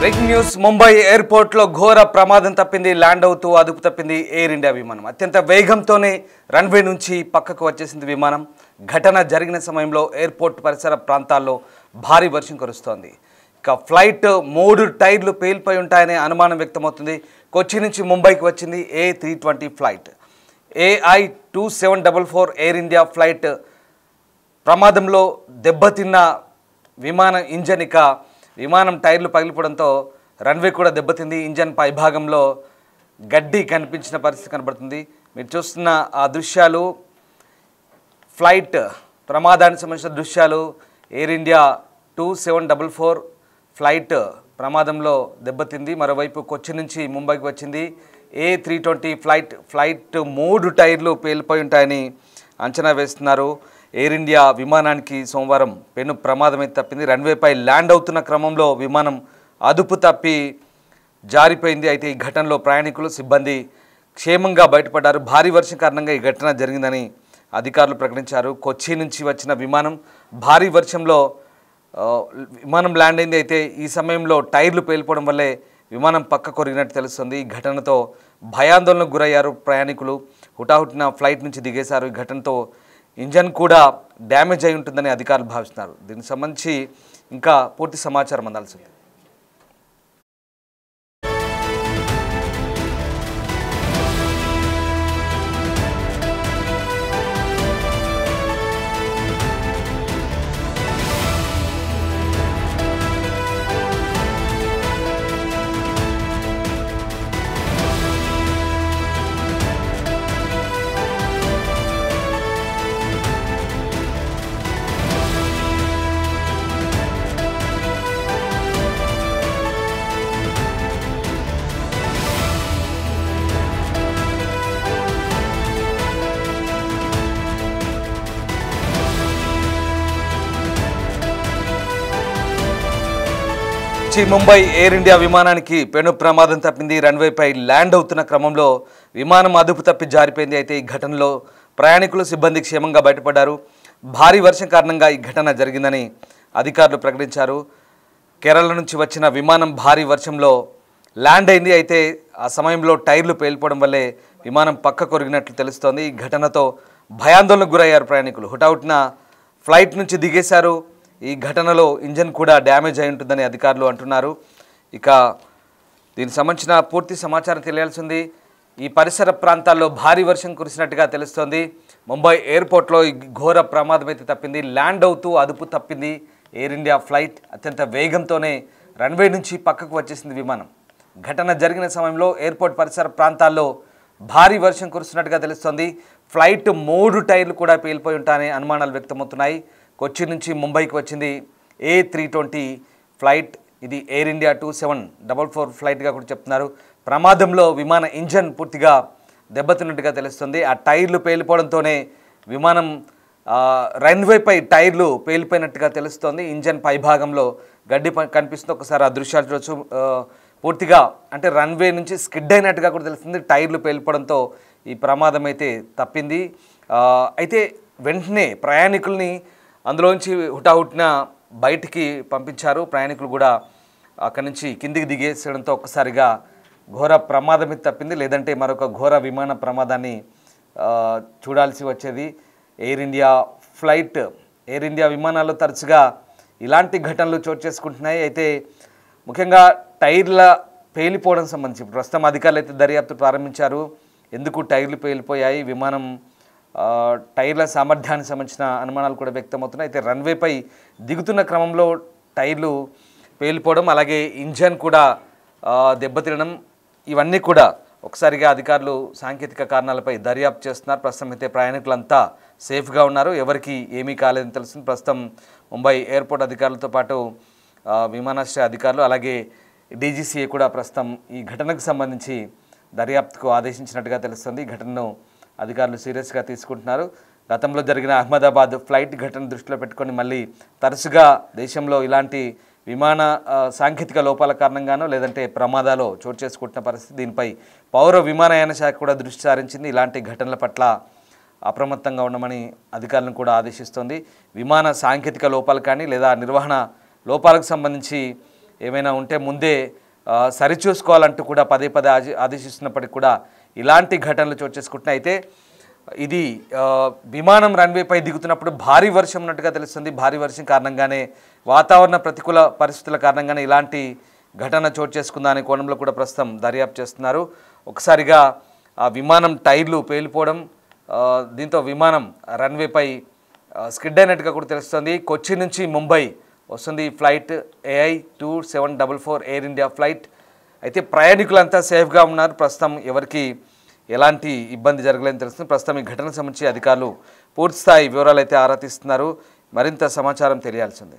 Breaking news Mumbai ఎయిర్పోర్ట్లో ఘోర ప్రమాదం తప్పింది. ల్యాండ్ అవుతూ అదుపు తప్పింది ఎయిర్ ఇండియా విమానం. అత్యంత వేగంతోనే రన్వే నుంచి పక్కకు వచ్చేసింది విమానం. ఘటన జరిగిన సమయంలో ఎయిర్పోర్ట్ పరిసర ప్రాంతాల్లో భారీ వర్షం కురుస్తోంది. ఇక ఫ్లైట్ 3 టైర్లు పేలిపోయి ఉంటాయనే అనుమానం వ్యక్తమవుతుంది. కొచ్చి నుంచి ముంబైకి వచ్చింది A320 flight. AI 2744 air India flight ప్రమాదంలో దెబ్బతిన్న విమానం ఇంజన్, ఇక విమానం టైర్లు పగిలిపోవడంతో రన్వే కూడా దెబ్బతింది. ఇంజన్ పై భాగంలో గడ్డి కనిపించిన పరిస్థితి కనబడుతుంది. మీరు చూస్తున్న ఆ దృశ్యాలు ఫ్లైట్ ప్రమాదానికి సంబంధించిన దృశ్యాలు. ఎయిర్ ఇండియా 2744 ఫ్లైట్ ప్రమాదంలో దెబ్బతింది. మరోవైపు కొచ్చి నుంచి ముంబైకి వచ్చింది A320 ఫ్లైట్ 3 టైర్లు పేలిపోయి ఉంటాయని అంచనా వేస్తున్నారు. ఎయిర్ ఇండియా విమానానికి సోమవారం పెను ప్రమాదం అయితే తప్పింది. రన్వేపై ల్యాండ్ అవుతున్న క్రమంలో విమానం అదుపు తప్పి జారిపోయింది. అయితే ఈ ఘటనలో ప్రయాణికులు, సిబ్బంది క్షేమంగా బయటపడ్డారు. భారీ వర్షం కారణంగా ఈ ఘటన జరిగిందని అధికారులు ప్రకటించారు. కొచ్చి నుంచి వచ్చిన విమానం భారీ వర్షంలో విమానం ల్యాండ్ అయింది. అయితే ఈ సమయంలో టైర్లు పేలిపోవడం వల్లే విమానం పక్క కొరిగినట్టు తెలుస్తుంది. ఈ ఘటనతో భయాందోళనకు గురయ్యారు ప్రయాణికులు. హుటాహుటిన ఫ్లైట్ నుంచి దిగేశారు. ఈ ఘటనతో ఇంజన్ కూడా డ్యామేజ్ అయి ఉంటుందని అధికారులు భావిస్తున్నారు. దీనికి సంబంధించి ఇంకా పూర్తి సమాచారం అందాల్సింది. ముంబై ఎయిర్ ఇండియా విమానానికి పెను ప్రమాదం తప్పింది. రన్వేపై ల్యాండ్ అవుతున్న క్రమంలో విమానం అదుపు తప్పి జారిపోయింది. అయితే ఈ ఘటనలో ప్రయాణికులు, సిబ్బంది క్షేమంగా బయటపడ్డారు. భారీ వర్షం కారణంగా ఈ ఘటన జరిగిందని అధికారులు ప్రకటించారు. కేరళ నుంచి వచ్చిన విమానం భారీ వర్షంలో ల్యాండ్ అయింది. అయితే ఆ సమయంలో టైర్లు పేలిపోవడం వల్లే విమానం పక్క కొరిగినట్లు తెలుస్తోంది. ఈ ఘటనతో భయాందోళనకు గురయ్యారు ప్రయాణికులు. హుటాహుటిన ఫ్లైట్ నుంచి దిగేశారు. ఈ ఘటనలో ఇంజన్ కూడా డ్యామేజ్ అయి ఉంటుందని అధికారులు అంటున్నారు. ఇక దీనికి సంబంధించిన పూర్తి సమాచారం తెలియాల్సింది. ఈ పరిసర ప్రాంతాల్లో భారీ వర్షం కురిసినట్టుగా తెలుస్తోంది. ముంబై ఎయిర్పోర్ట్లో ఈ ఘోర ప్రమాదం అయితే తప్పింది. ల్యాండ్ అవుతూ అదుపు తప్పింది ఎయిర్ ఇండియా ఫ్లైట్. అత్యంత వేగంతోనే రన్వే నుంచి పక్కకు వచ్చేసింది విమానం. ఘటన జరిగిన సమయంలో ఎయిర్పోర్ట్ పరిసర ప్రాంతాల్లో భారీ వర్షం కురుస్తున్నట్టుగా తెలుస్తోంది. ఫ్లైట్ 3 టైర్లు కూడా పేలిపోయి ఉంటాయనే అనుమానాలు వ్యక్తమవుతున్నాయి. కొచ్చి నుంచి ముంబైకి వచ్చింది A320 ఫ్లైట్. ఇది ఎయిర్ ఇండియా 2744 ఫ్లైట్గా కూడా చెప్తున్నారు. ప్రమాదంలో విమాన ఇంజన్ పూర్తిగా దెబ్బతిన్నట్టుగా తెలుస్తుంది. ఆ టైర్లు పేలిపోవడంతోనే విమానం రన్వేపై టైర్లు పేలిపోయినట్టుగా తెలుస్తోంది. ఇంజన్ పై భాగంలో గడ్డి కనిపిస్తుంది. ఒకసారి ఆ దృశ్యాలు చూడొచ్చు. పూర్తిగా అంటే రన్వే నుంచి స్కిడ్ అయినట్టుగా కూడా తెలుస్తుంది. టైర్లు పేలిపోవడంతో ఈ ప్రమాదం అయితే తప్పింది. అయితే వెంటనే ప్రయాణికుల్ని అందులోంచి హుటాహుటిన బయటికి పంపించారు. ప్రయాణికులు కూడా అక్కడి నుంచి కిందికి దిగేసడంతో ఒక్కసారిగా ఘోర ప్రమాదం తప్పింది. లేదంటే మరొక ఘోర విమాన ప్రమాదాన్ని చూడాల్సి వచ్చేది. ఎయిర్ ఇండియా విమానాల్లో తరచుగా ఇలాంటి ఘటనలు చోటు చేసుకుంటున్నాయి. అయితే ముఖ్యంగా టైర్ల పేలిపోవడం సంబంధించి ప్రస్తుతం అధికారులు అయితే దర్యాప్తు ప్రారంభించారు. ఎందుకు టైర్లు పేలిపోయాయి, విమానం టైర్ల సామర్థ్యానికి సంబంధించిన అనుమానాలు కూడా వ్యక్తమవుతున్నాయి. అయితే రన్వేపై దిగుతున్న క్రమంలో టైర్లు పేలిపోవడం, అలాగే ఇంజన్ కూడా దెబ్బతినడం, ఇవన్నీ కూడా ఒకసారిగా అధికారులు సాంకేతిక కారణాలపై దర్యాప్తు చేస్తున్నారు. ప్రస్తుతం అయితే ప్రయాణికులంతా సేఫ్గా ఉన్నారు. ఎవరికి ఏమీ కాలేదని తెలుస్తుంది. ప్రస్తుతం ముంబై ఎయిర్పోర్ట్ అధికారులతో పాటు విమానాశ్రయ అధికారులు, అలాగే DGCA కూడా ప్రస్తుతం ఈ ఘటనకు సంబంధించి దర్యాప్తుకు ఆదేశించినట్టుగా తెలుస్తుంది. ఈ ఘటనను అధికారులు సీరియస్గా తీసుకుంటున్నారు. గతంలో జరిగిన అహ్మదాబాద్ ఫ్లైట్ ఘటన దృష్టిలో పెట్టుకొని మళ్ళీ తరచుగా దేశంలో ఇలాంటి విమాన సాంకేతిక లోపాల కారణంగానో లేదంటే ప్రమాదాలు చోటు చేసుకుంటున్న పరిస్థితి. దీనిపై పౌర విమానయాన శాఖ కూడా దృష్టి సారించింది. ఇలాంటి ఘటనల పట్ల అప్రమత్తంగా ఉండమని అధికారులను కూడా ఆదేశిస్తోంది. విమాన సాంకేతిక లోపాలు కానీ లేదా నిర్వహణ లోపాలకు సంబంధించి ఏమైనా ఉంటే ముందే సరిచూసుకోవాలంటూ కూడా పదే పదే ఆదేశిస్తున్నప్పటికీ కూడా ఇలాంటి ఘటనలు చోటు చేసుకుంటున్నాయి. అయితే ఇది విమానం రన్వేపై దిగుతున్నప్పుడు భారీ వర్షం ఉన్నట్టుగా తెలుస్తుంది. భారీ వర్షం కారణంగానే వాతావరణ ప్రతికూల పరిస్థితుల కారణంగానే ఇలాంటి ఘటన చోటు చేసుకుందా అనే కోణంలో కూడా ప్రస్తుతం దర్యాప్తు చేస్తున్నారు. ఒకసారిగా ఆ విమానం టైర్లు పేలిపోవడం, దీంతో విమానం రన్వేపై స్కిడ్ అయినట్టుగా కూడా తెలుస్తుంది. కొచ్చి నుంచి ముంబై వస్తుంది flight AI2744 air India flight. అయితే ప్రయాణికులంతా సేఫ్గా ఉన్నారు. ప్రస్తుతం ఎవరికి ఎలాంటి ఇబ్బంది జరగలేదని తెలుస్తుంది. ప్రస్తుతం ఈ ఘటనకు సంబంధించి అధికారులు పూర్తిస్థాయి వివరాలు అయితే ఆరా తీస్తున్నారు. మరింత సమాచారం తెలియాల్సిందే.